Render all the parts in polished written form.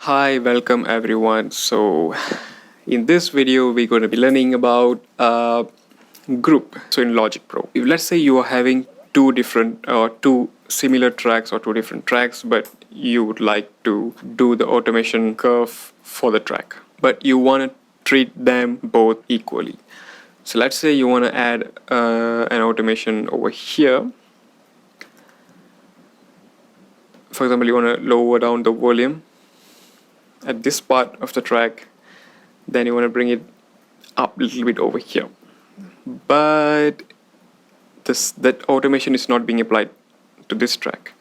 Hi, welcome everyone. So in this video we're going to be learning about group. So in Logic Pro, if let's say you are having two similar tracks or two different tracks, but you would like to do the automation curve for the track, but you want to treat them both equally. So let's say you want to add an automation over here. For example, you want to lower down the volume at this part of the track, then you want to bring it up a little bit over here, but that automation is not being applied to this track,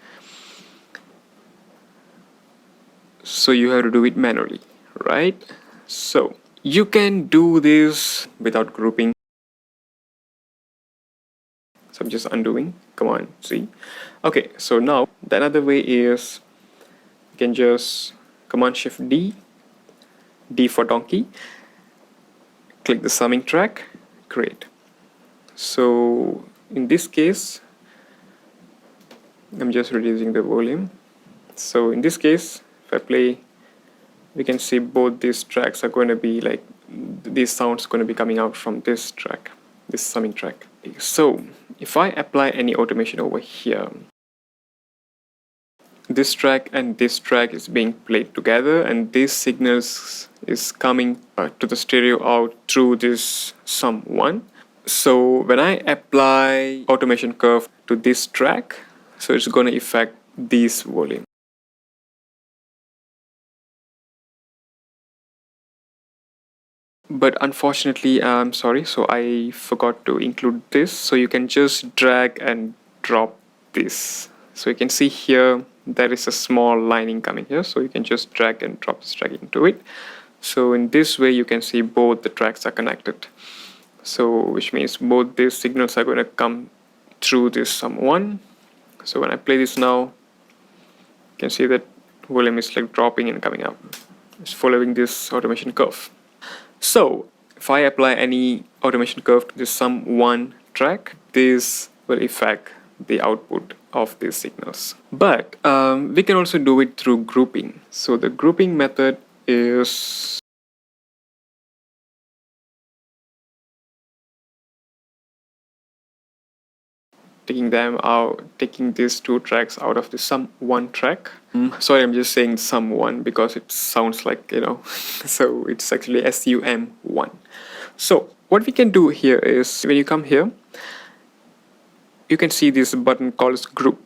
so you have to do it manually, right? So you can do this without grouping. So I'm just undoing. Come on, see? Okay, so now the another way is you can just Command Shift D, D for donkey, click the summing track, create. So in this case, I'm just reducing the volume. So in this case, if I play, we can see both these tracks are going to be like, these sounds going to be coming out from this track, this summing track. So if I apply any automation over here, this track and this track is being played together, and these signals is coming to the stereo out through this sum 1. So when I apply automation curve to this track, so it's going to affect this volume. But unfortunately, I'm sorry, so I forgot to include this. So you can just drag and drop this. So you can see here there is a small lining coming here, so you can just drag and drop this track into it. So in this way you can see both the tracks are connected, so which means both these signals are going to come through this sum 1. So when I play this now, you can see that volume is like dropping and coming up. It's following this automation curve. So if I apply any automation curve to this sum 1 track, this will affect the output of these signals. But we can also do it through grouping. So the grouping method is taking these two tracks out of the sum 1 track. Sorry, I'm just saying sum 1 because it sounds like, so it's actually SUM1. So what we can do here is, when you come here, you can see this button called group.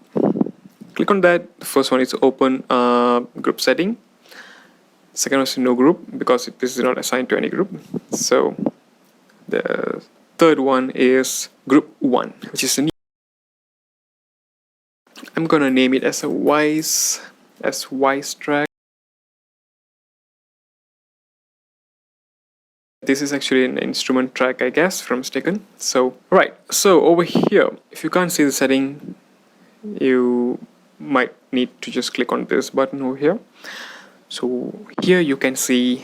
Click on that. The first one is open group setting. Second one is no group because this is not assigned to any group. So the third one is group 1, which is a new. I'm gonna name it as a wise track. This is actually an instrument track, I guess, from Mistaken. So right, so over here, if you can't see the setting, you might need to just click on this button over here. So here you can see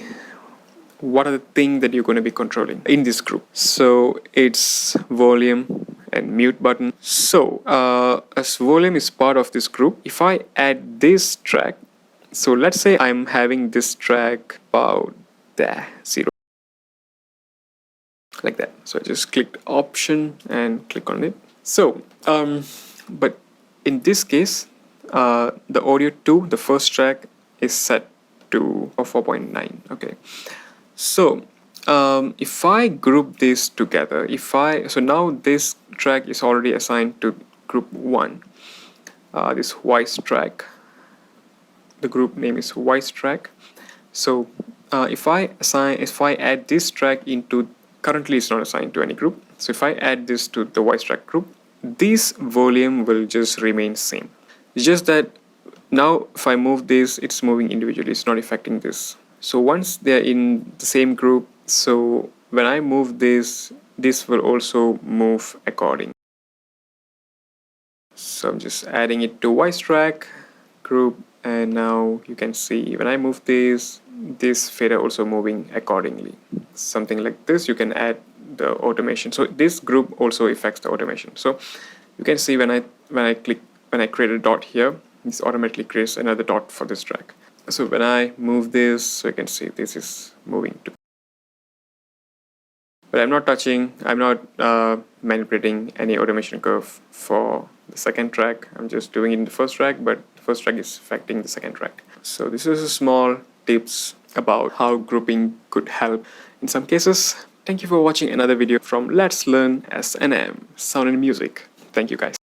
what are the things that you're going to be controlling in this group. So it's volume and mute button. So as volume is part of this group, if I add this track, so let's say I'm having this track about there, 0, like that. So I just clicked option and click on it. So but in this case, the audio 2, the first track, is set to 4.9. okay. So if I group this together, so now this track is already assigned to group 1, this wise track. The group name is wise track. So if I add this track into, currently it's not assigned to any group, so if I add this to the wise track group, this volume will just remain same. It's just that now if I move this, it's moving individually, it's not affecting this. So once they're in the same group, so when I move this will also move according. So I'm just adding it to wise track group, and now you can see when I move this fader also moving accordingly. Something like this, you can add the automation. So this group also affects the automation. So you can see when I create a dot here, this automatically creates another dot for this track. So when I move this, so you can see this is moving to, but I'm not touching, I'm not manipulating any automation curve for the second track. I'm just doing it in the first track, but the first track is affecting the second track. So this is a small tips about how grouping could help in some cases. Thank you for watching another video from Let's Learn S&M, Sound and Music. Thank you guys.